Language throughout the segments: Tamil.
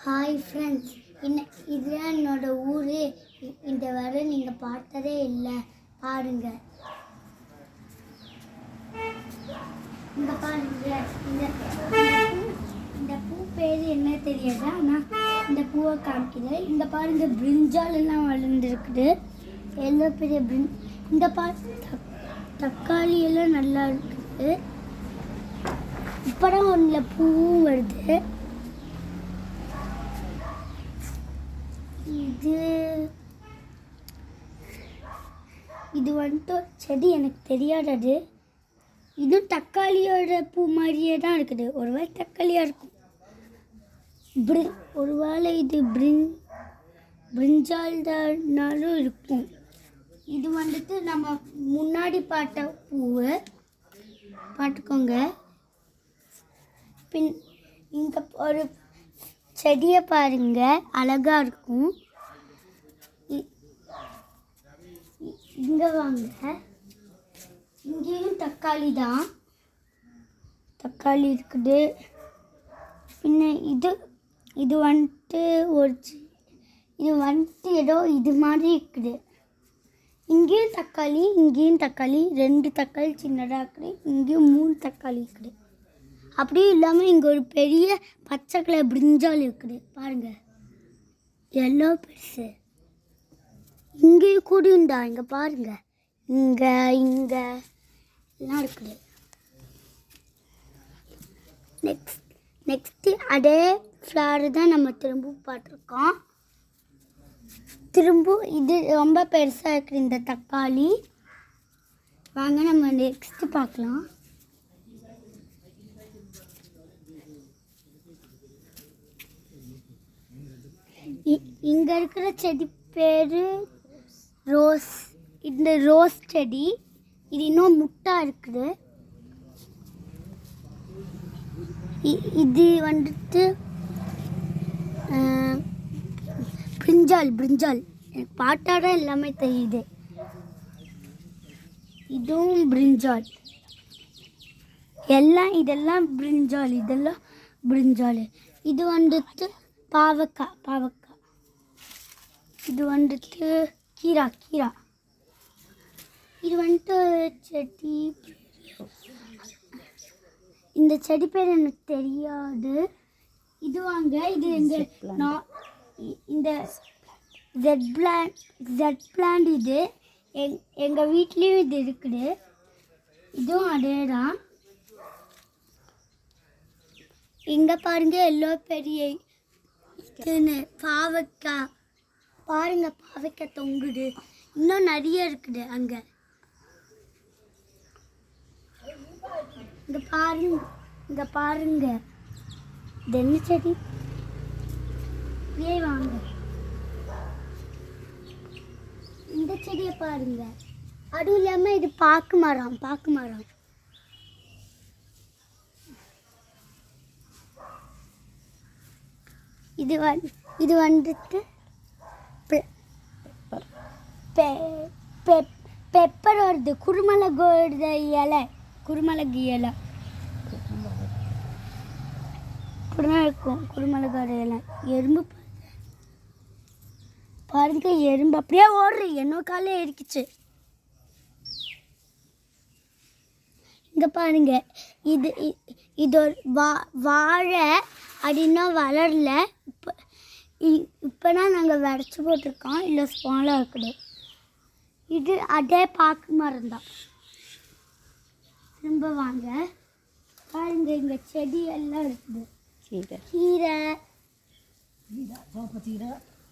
ஹாய் ஃப்ரெண்ட்ஸ், இதுதான் என்னோட ஊர். இந்த வரை நீங்கள் பார்த்ததே இல்லை. பாருங்கள், இங்கே பாருங்க. இந்த பூ பேர் என்ன தெரியாது, ஆனால் இந்த பூவை காமிக்குது. இங்கே பாருங்கள், பிரிஞ்சால் எல்லாம் வளர்ந்துருக்குது. எவ்வளோ பெரிய இந்த தக்காளி எல்லாம் நல்லா இருக்குது. இப்போதான் ஒன்றில் பூவும் வருது. இது வந்துட்டு செடி எனக்கு தெரியாதது. இதுவும் தக்காளியோட பூ மாதிரியே தான் இருக்குது. ஒருவேளை தக்காளியாக இருக்கும். ஒருவேளை இது பிரிஞ்சால்னாலும் இருக்கும். இது வந்துட்டு நம்ம முன்னாடி பார்த்த பூவை பார்த்துக்கோங்க. இங்கே ஒரு செடியை பாருங்க, அழகாக இருக்கும். இங்கே வாங்க, இங்கேயும் தக்காளி தான். தக்காளி இருக்குது. பின்ன இது வந்துட்டு இது வந்துட்டு ஏதோ இது மாதிரி இருக்குது. இங்கேயும் தக்காளி 2 தக்காளி சின்னதாக இருக்குது. இங்கேயும் 3 தக்காளி இருக்குது. அப்படியும் இல்லாமல் இங்கே ஒரு பெரிய பச்சை கலர் பிரிஞ்சால் இருக்குது. பாருங்கள், எல்லோ பெருசு. இங்கேயும் கூடியுண்டா, இங்கே பாருங்கள், இங்கே எல்லாம் இருக்குது. நெக்ஸ்ட்டு அதே ஃப்ளவர் தான் நம்ம திரும்பவும் பார்த்துருக்கோம். இது ரொம்ப பெருசாக இருக்குது இந்த தக்காளி. வாங்க நம்ம நெக்ஸ்ட்டு பார்க்கலாம். இங்கே இருக்கிற செடி பேர் ரோஸ். இந்த ரோஸ் செடி இது இன்னும் முட்டாக இருக்குது. இது வந்துட்டு பிரிஞ்சால் எனக்கு பாட்டாட எல்லாமே தெரியுது. இதுவும் பிரிஞ்சால். இதெல்லாம் பிரிஞ்சால். இது வந்துட்டு பாவக்காய். இது வந்துட்டு கீரா. இது வந்துட்டு செடி. இந்த செடி பேர் எனக்கு தெரியாது. இது வாங்க, இது இந்த ஜெட் பிளான்ட். இது எங்கள் வீட்லேயும் இது இருக்குது. இதுவும் அதே தான். இங்கே பாருங்கள், எல்லோ பெரிய பாவக்காய். பாருங்கள், பாவக்காய் தொங்குது. இன்னும் நிறைய இருக்குது அங்கே. இங்கே பாருங்க, இது என்ன செடி? வாங்க, இந்த செடியை பாருங்க. அதுவும் இல்லாமல் இது பாக்கு மரம். இது வந்துட்டு பெப்பர் வருது. குருமிளகு இலை. இப்படிதான் இருக்கும் குருமிளகு இலை. எறும்பு பாருங்க, எறும்பு அப்படியே ஓடுற. என்ன காலே இருக்குச்சு. இங்கே பாருங்க, இது ஒரு வாழை. அது இன்னும் வளரல. இப்போதான் நாங்கள் விதைச்சி போட்டிருக்கோம். இல்லை ஸ்மாலாக இருக்குது. இது அதே பாக்கு மரம் தான். திரும்ப வாங்க, பாருங்க, இங்கே செடி எல்லாம் இருக்குது. கீரை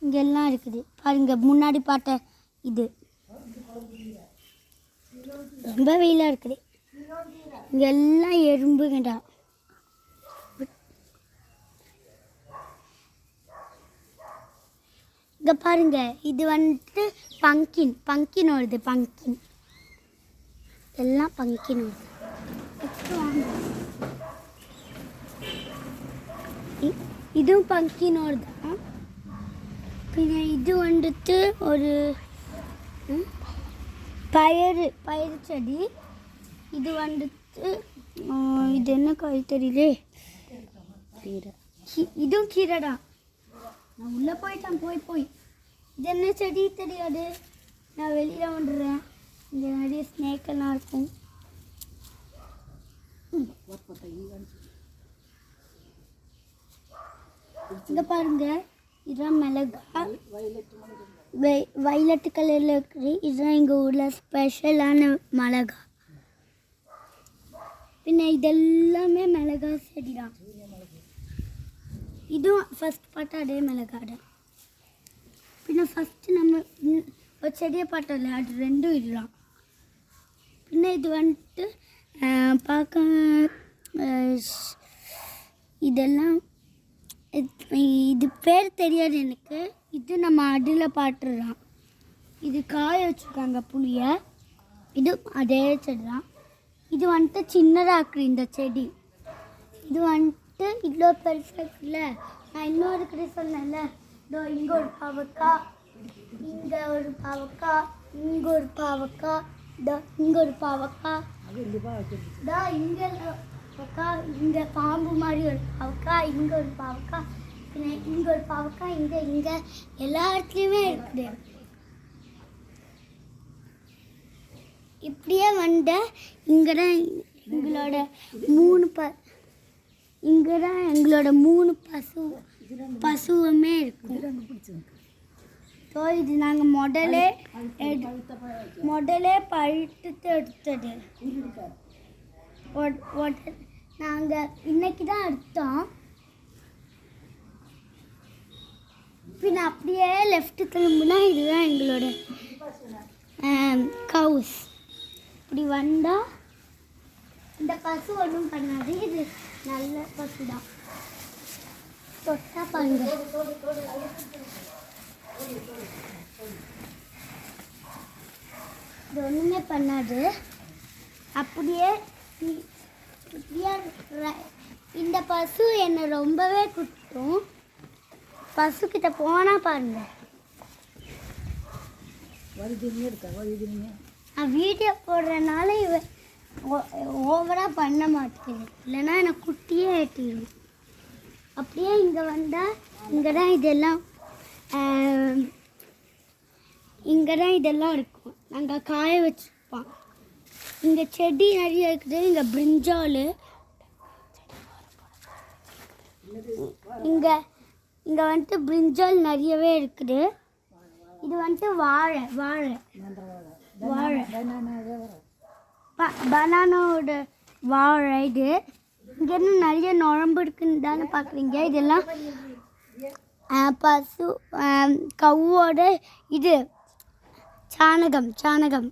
இங்கெல்லாம் இருக்குது. பாருங்க, முன்னாடி பார்த்த இது ரொம்ப வெயிலாக இருக்குது. இங்கெல்லாம் எறும்புங்கடா. இங்கே பாருங்க, இது வந்துட்டு பங்கின் வருது. எல்லாம் பங்கின் வருது. இதுவும் பங்கின் வருது. பின்ன இது வந்துட்டு ஒரு பயிறு செடி. இது வந்துட்டு இது என்ன காய் தெரியலே. கீரை. இதுவும் கீரை தான். நான் உள்ளே போயிட்டேன் போய் இது என்ன செடி தெரியாது. நான் வெளியில் வந்துடுறேன். இங்கே நிறைய ஸ்னேக்கெல்லாம் இருக்கும். இங்கே பாருங்க, இதுதான் மிளகா. வைலட் கலரில் இருக்குது. இதுதான் எங்கள் ஊரில் ஸ்பெஷலான மிளகா. பின்ன இதெல்லாமே மிளகா செடி தான். இதுவும் ஃபஸ்ட் பார்த்தா அதே மிளகாடு. பின்ன ஃபஸ்ட்டு நம்ம ஒரு செடியை பார்த்தோம்ல, அது ரெண்டும் இதுதான். பின்ன இது வந்துட்டு பார்க்க இதெல்லாம் இது பேர் தெரியாது எனக்கு. இது நம்ம அடியில் பாட்டுறோம். இது காய வச்சுருக்காங்க புளியை. இது அதே செடி தான். இது வந்துட்டு சின்னதாக இருக்குது இந்த செடி. இது வந்துட்டு இவ்வளோ பெருசாக இருக்குல்ல. நான் இன்னொரு கடை சொன்னேன்ல, இதோ இங்கே ஒரு பாவக்காய், இங்கே ஒரு பாவக்காய், இங்கே ஒரு பாவக்காய், இதோ இங்கே ஒரு பாவக்காய், இதோ இங்கே பாவக்காய், இங்கே பாம்பு மாதிரி ஒரு பாவக்காய், இங்கே ஒரு பாவக்காய், இங்கே ஒரு பாவக்காய், இங்கே எல்லா இடத்துலையுமே இருக்குது. இப்படியே வந்த இங்கே தான் எங்களோட மூணு பசுவுமே இருக்கும். ஸோ இது நாங்கள் முதலே பழுத்து எடுத்தது. நாங்கள் இன்னைக்கு தான் எடுத்தோம். பின்ன அப்படியே லெஃப்ட் திரும்பினா இதுதான் எங்களோட கவுஸ். இப்படி வந்தால் இந்த பசு ஒன்றும் பண்ணாது. இது நல்ல பசு தான். தொட்டா பாருங்க. இது ஒன்றுமே பண்ணாது. அப்படியே இந்த பசு என்னை ரொம்பவே குத்தும். பசுக்கிட்ட போனால் பாருங்க. நான் வீடியோ போடுறதுனால ஓவராக பண்ண மாட்டேன். இல்லைன்னா எனக்கு குட்டியே ஏற்றிடும். அப்படியே இங்கே வந்தால் இங்கே தான் இதெல்லாம் இருக்கும். நாங்கள் காய வச்சுருப்போம். இங்கே செடி நிறைய இருக்குது. இங்கே பிரிஞ்சால், இங்கே வந்துட்டு பிரிஞ்சால் நிறையவே இருக்குது. இது வந்துட்டு வாழை பனானாவோட வாழை. இது இங்கேருந்து நிறைய நுழம்பு இருக்குன்னு தானே பார்க்குறீங்க. இதெல்லாம் பசு கவ்வோட இது சாணகம்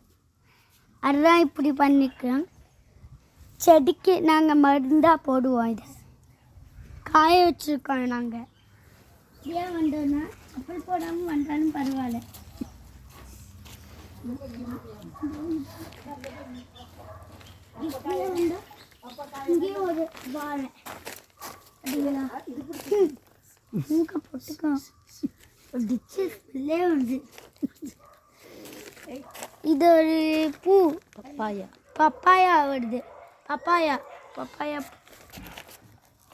அதுதான் இப்படி பண்ணிக்கிறோம். செடிக்கு நாங்கள் மருந்தாக போடுவோம். இதை காய வச்சுருக்கோம் நாங்கள். ஏன் வந்தோன்னா செப்பல் போடாமல் வந்தாலும் பரவாயில்ல. இங்கேயும் ஒரு வாழை அப்படிங்களா மூக்க போட்டுக்கோ. டிச்சு ஸ்மெல்லே வருது. இது ஒரு பூ பப்பாயா வருது. பப்பாயா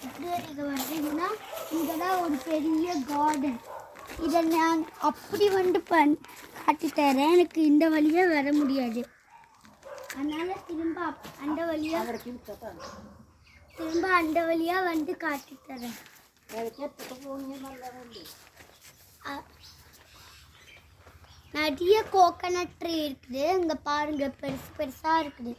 இப்படி இங்கே வந்தீங்கன்னா இங்கே தான் ஒரு பெரிய கார்டன். இதை நான் அப்படி காட்டி தரேன். எனக்கு இந்த வழியாக வர முடியாது. அதனால் திரும்ப அந்த வழியாக வந்து காட்டி தரேன். நிறைய கோகனட் ட்ரீ இருக்குது. இங்கே பாருங்க, பெருசாக இருக்குது.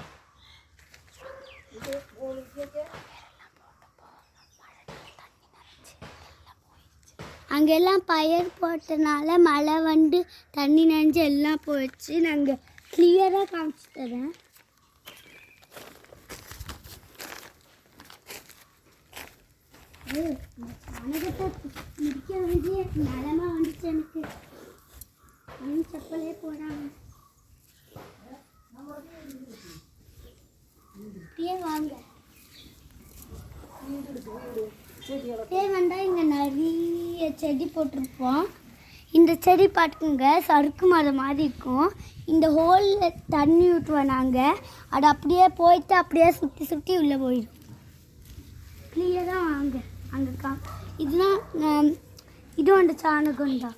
அங்கெல்லாம் பயிர் போட்டனால மழை வந்து தண்ணி நனைஞ்சு எல்லாம் போயிடுச்சு. நாங்கள் கிளியராக காமிச்சு தரேன். சாணகத்தை முடிக்க வேண்டிய நிலமா வந்துச்சு எனக்கு. செப்பலே போடாம இப்படியே வாங்க. வந்தால் இங்கே நிறைய செடி போட்டிருப்போம். இந்த செடி பார்த்துக்குங்க, சறுக்கு மரம் மாதிரி இருக்கும். இந்த ஹோலில் தண்ணி ஊற்றுவோம் நாங்கள். அது அப்படியே போயிட்டு அப்படியே சுற்றி உள்ளே போயிடும். கிளியராக வாங்க. அங்கே இதுதான் இது அந்த சாணகம் தான்.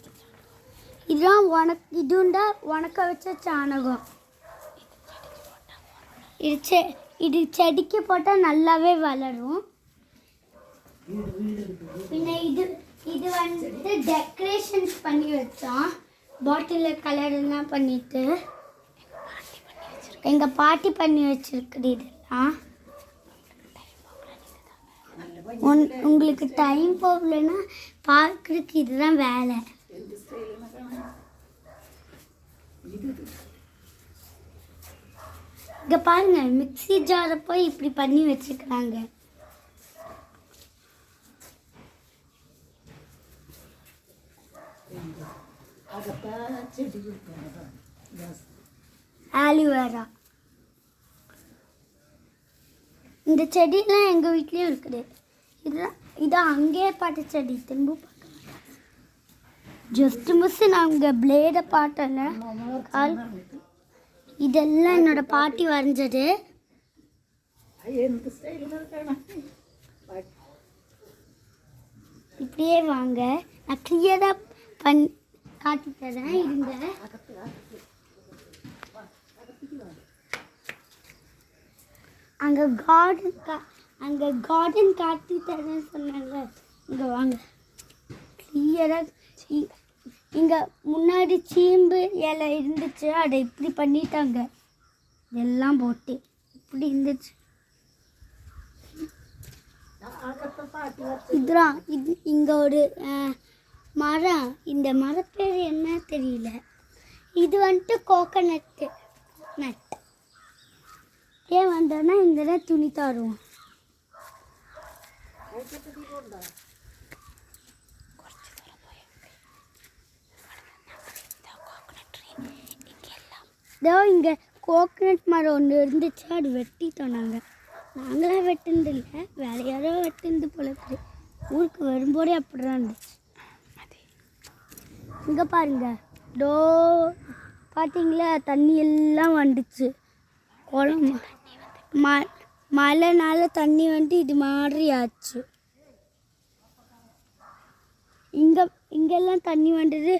இதுதான் இதுண்டா உணக்க வச்ச சாணகம். இது செடிக்கு போட்டால் நல்லாவே வளரும். பின்ன இது வந்துட்டு டெக்கரேஷன்ஸ் பண்ணி வச்சோம். பாட்டிலில் கலர் எல்லாம் பண்ணிட்டு எங்கள் பாட்டி பண்ணி வச்சிருக்குது. இதெல்லாம் உங்களுக்கு டைம் போகலன்னா பார்க்குறதுக்கு இதுதான் வேலை. இங்கே பாருங்க, மிக்ஸி ஜாரை போய் இப்படி பண்ணி வச்சுக்கிறாங்க. ஆலிவேரா இந்த செடியெல்லாம் எங்கள் வீட்லேயும் இருக்குது. இதான் அங்கேயே பாட்ட செடி. திரும்ப ஜஸ்ட் மிஸ் நாங்கள் பிளேடை பாட்டல கால். இதெல்லாம் என்னோட பாட்டி வரைஞ்சது. இப்படியே வாங்க, நான் கிளியராக காட்டி தரேன். இருங்க. அங்கே கார்டன் காட்டி தரேன்னு சொன்னாங்க. இங்கே வாங்க கிளியராக. இங்கே முன்னாடி சீம்பு இலை இருந்துச்சு, அதை இப்படி பண்ணிட்டாங்க. எல்லாம் போட்டு இப்படி இருந்துச்சு. இதுதான் இங்கே ஒரு மரம். இந்த மரப்பேர் என்ன தெரியல. இது வந்துட்டு கோகனட்டு நட். ஏன் வந்தோன்னா இங்கே தான் துணி தருவோம். இதோ இங்கே கோகனட் மரம் ஒன்று இருந்துச்சு, அது வெட்டிட்டோம். நாங்களாம் வெட்டினது இல்லை, வேற யாரோ வெட்டினது போல இருக்குது. ஊருக்கு வரும்போதே அப்படி தான் இருந்துச்சு. இங்கே பாருங்க, பார்த்தீங்களா தண்ணி எல்லாம் வந்துச்சு. குளம் மழைனால தண்ணி வந்து இது மாதிரி ஆச்சு. இங்கெல்லாம் தண்ணி வந்தது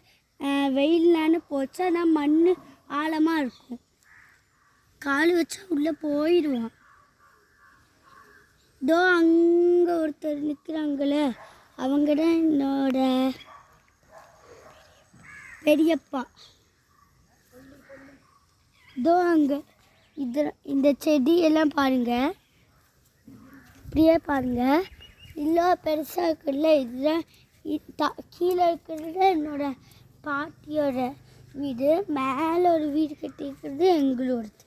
வெயில்னான்னு போச்சு. ஆனால் மண் ஆழமாக இருக்கும், கால் வச்சா உள்ளே போயிடுவோம். இதோ அங்கே ஒருத்தர் நிற்கிறாங்களே, அவங்க தான் என்னோட பெரியப்பா. இதோ அங்கே இந்த செடியெல்லாம் பாருங்கள், இப்படியே பாருங்கள். இல்லை பெருசாக இருக்குல்ல, இதுதான் கீழே இருக்கிறது என்னோட பாட்டியோட வீடு. மேலே ஒரு வீடு கட்டியிருக்கிறது எங்களோடது.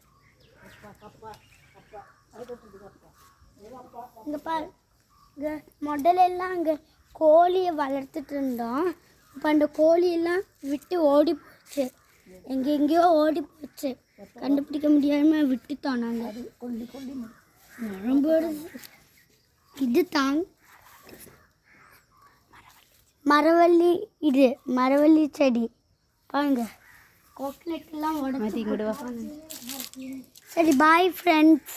இங்கே பாருங்க, முதலெல்லாம் அங்கே கோழியை வளர்த்துட்டு இருந்தோம். இப்போ அந்த கோழியெல்லாம் விட்டு ஓடி போச்சு, எங்கெங்கேயோ ஓடி போச்சு. கண்டுபிடிக்க முடியாமல் விட்டுட்டோம் நாங்கள். நரம்போடு இது தாங்க மரவள்ளி. இது மரவள்ளி செடி பாருங்க. கோகனட்லாம் உடச்சி. சரி, பாய் ஃப்ரெண்ட்ஸ்.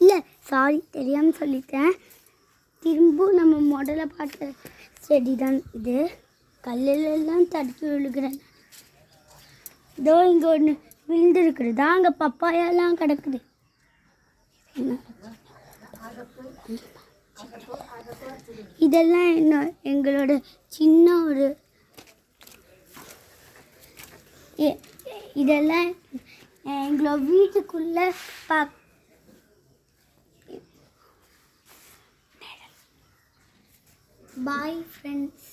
இல்லை சாரி, தெரியாமல் சொல்லிட்டேன். திரும்ப நம்ம முதல்ல பார்த்த செடி தான் இது. கல்லிலெல்லாம் தடுக்கி விழுகிறேன். இதோ இங்கே ஒன்று விழுந்துருக்குது, அங்கே பப்பாயெல்லாம் கிடக்குது. இதெல்லாம் என்ன எங்களோட சின்ன ஒரு இதெல்லாம் எங்களோட வீட்டுக்குள்ளே பாய் ஃப்ரெண்ட்ஸ்.